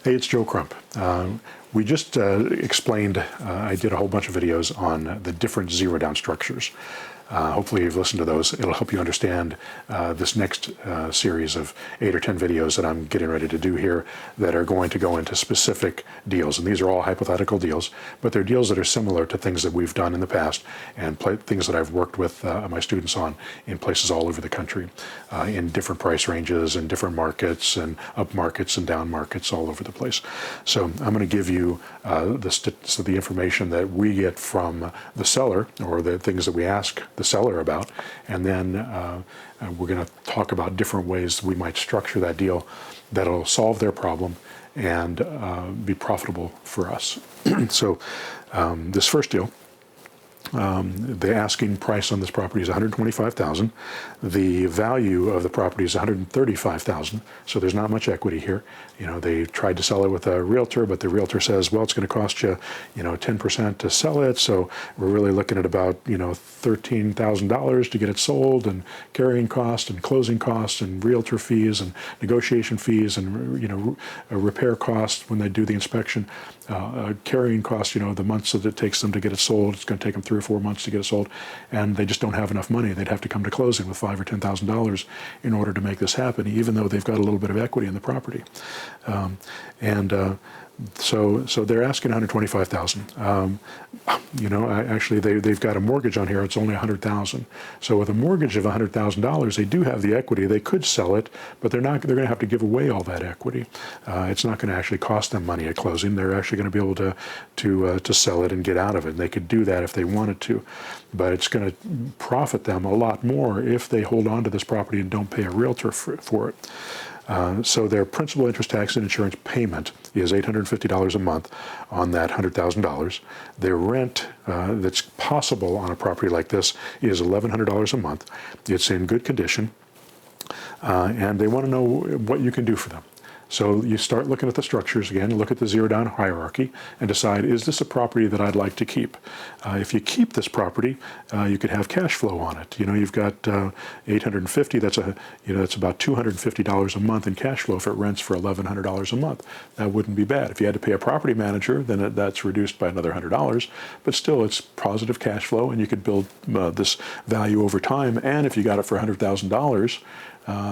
Hey, it's Joe Crump. We just explained, I did a whole bunch of videos on the different zero down structures. Hopefully you've listened to those. It'll help you understand this next series of 8 or 10 videos that I'm getting ready to do here that are going to go into specific deals. And these are all hypothetical deals, but they're deals that are similar to things that we've done in the past and things that I've worked with my students on in places all over the country, in different price ranges and different markets and up markets and down markets all over the place. So I'm going to give you the information that we get from the seller, or the things that we ask the seller about, and then we're going to talk about different ways we might structure that deal that'll solve their problem and be profitable for us. So this first deal, the asking price on this property is $125,000. The value of the property is $135,000. So there's not much equity here. You know, they tried to sell it with a realtor, but the realtor says, well, it's going to cost you, 10% to sell it. So we're really looking at about, $13,000 to get it sold, and carrying costs and closing costs and realtor fees and negotiation fees and, repair costs when they do the inspection, carrying costs, the months that it takes them to get it sold. It's going to take them 3 or 4 months to get it sold, and they just don't have enough money. They'd have to come to closing with $5,000 or $10,000 in order to make this happen, even though they've got a little bit of equity in the property. So they're asking $125,000. Actually they've got a mortgage on here. It's only $100,000. So with a mortgage of $100,000, they do have the equity. They could sell it, but they're going to have to give away all that equity. It's not going to actually cost them money at closing. They're actually going to be able to sell it and get out of it. And they could do that if they wanted to, but it's going to profit them a lot more if they hold on to this property and don't pay a realtor for it. So their principal, interest, tax, and insurance payment is $850 a month on that $100,000. Their rent that's possible on a property like this is $1,100 a month. It's in good condition, and they want to know what you can do for them. So you start looking at the structures again, look at the zero down hierarchy, and decide, is this a property that I'd like to keep? If you keep this property, you could have cash flow on it. You've got $850. That's about $250 a month in cash flow if it rents for $1,100 a month. That wouldn't be bad. If you had to pay a property manager, then that's reduced by another $100. But still, it's positive cash flow, and you could build this value over time. And if you got it for $100,000.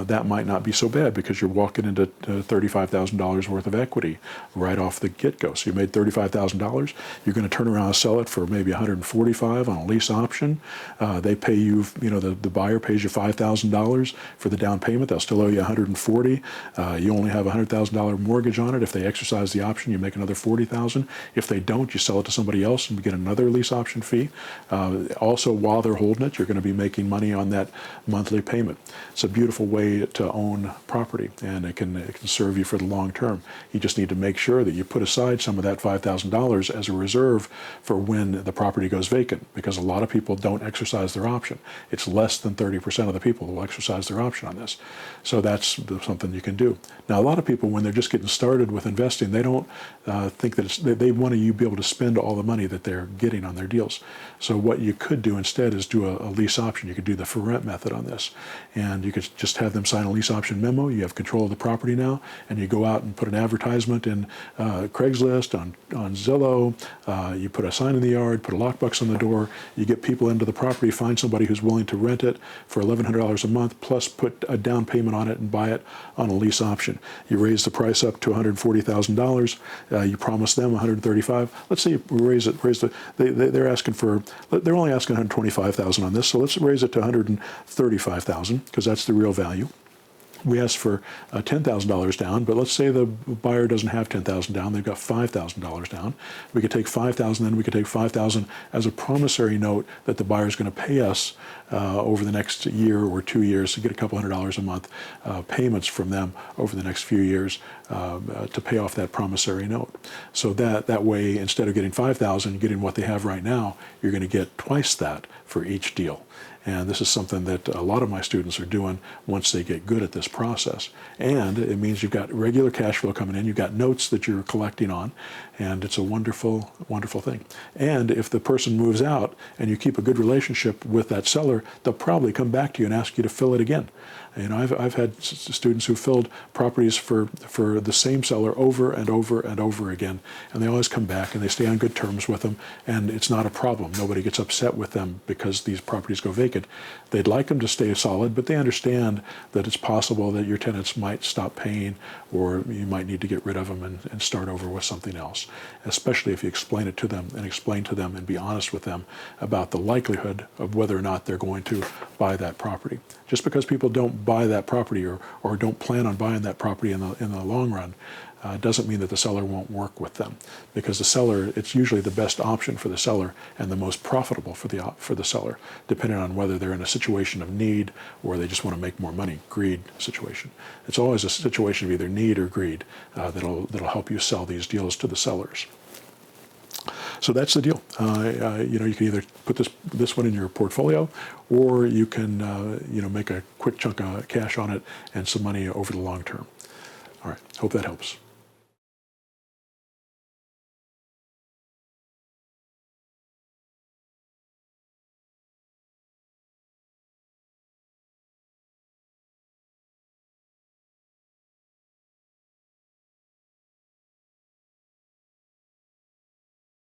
That might not be so bad, because you're walking into $35,000 worth of equity right off the get-go. So you made $35,000. You're going to turn around and sell it for maybe $145,000 on a lease option. They pay you, the buyer pays you $5,000 for the down payment. They'll still owe you $140,000. You only have a $100,000 mortgage on it. If they exercise the option, you make another $40,000. If they don't, you sell it to somebody else and get another lease option fee. Also, while they're holding it, you're going to be making money on that monthly payment. It's a beautiful way to own property, and it can serve you for the long term. You just need to make sure that you put aside some of that $5,000 as a reserve for when the property goes vacant, because a lot of people don't exercise their option. It's less than 30% of the people who will exercise their option on this. So that's something you can do. Now, a lot of people, when they're just getting started with investing, they don't think that they want to be able to spend all the money that they're getting on their deals. So what you could do instead is do a lease option. You could do the for rent method on this, and you could just have them sign a lease option memo. You have control of the property now, and you go out and put an advertisement in Craigslist, on Zillow. You put a sign in the yard, put a lockbox on the door. You get people into the property, find somebody who's willing to rent it for $1,100 a month, plus put a down payment on it and buy it on a lease option. You raise the price up to $140,000. You promise them $135,000. Let's say you raise the. They're only asking $125,000 on this, so let's raise it to $135,000, because that's the real value. We asked for $10,000 down, but let's say the buyer doesn't have $10,000 down. They've got $5,000 down. We could take $5,000, then we could take $5,000 as a promissory note that the buyer is going to pay us over the next year or 2 years, to get a couple $100 a month payments from them over the next few years to pay off that promissory note. So that way, instead of getting $5,000, getting what they have right now, you're going to get twice that for each deal. And this is something that a lot of my students are doing once they get good at this process. And it means you've got regular cash flow coming in, you've got notes that you're collecting on, and it's a wonderful, wonderful thing. And if the person moves out and you keep a good relationship with that seller, they'll probably come back to you and ask you to fill it again. You know, I've had students who filled properties for the same seller over and over and over again, and they always come back and they stay on good terms with them, and it's not a problem. Nobody gets upset with them because these properties go vacant. They'd like them to stay solid, but they understand that it's possible that your tenants might stop paying, or you might need to get rid of them and start over with something else, especially if you explain it to them and be honest with them about the likelihood of whether or not they're going to buy that property. Just because people don't buy that property or don't plan on buying that property in the long run doesn't mean that the seller won't work with them, because the seller, it's usually the best option for the seller and the most profitable for the seller, depending on whether they're in a situation of need or they just want to make more money, greed situation. It's always a situation of either need or greed that'll help you sell these deals to the sellers. So that's the deal. You know, you can either put this one in your portfolio, or you can you know, make a quick chunk of cash on it and some money over the long term. All right, hope that helps.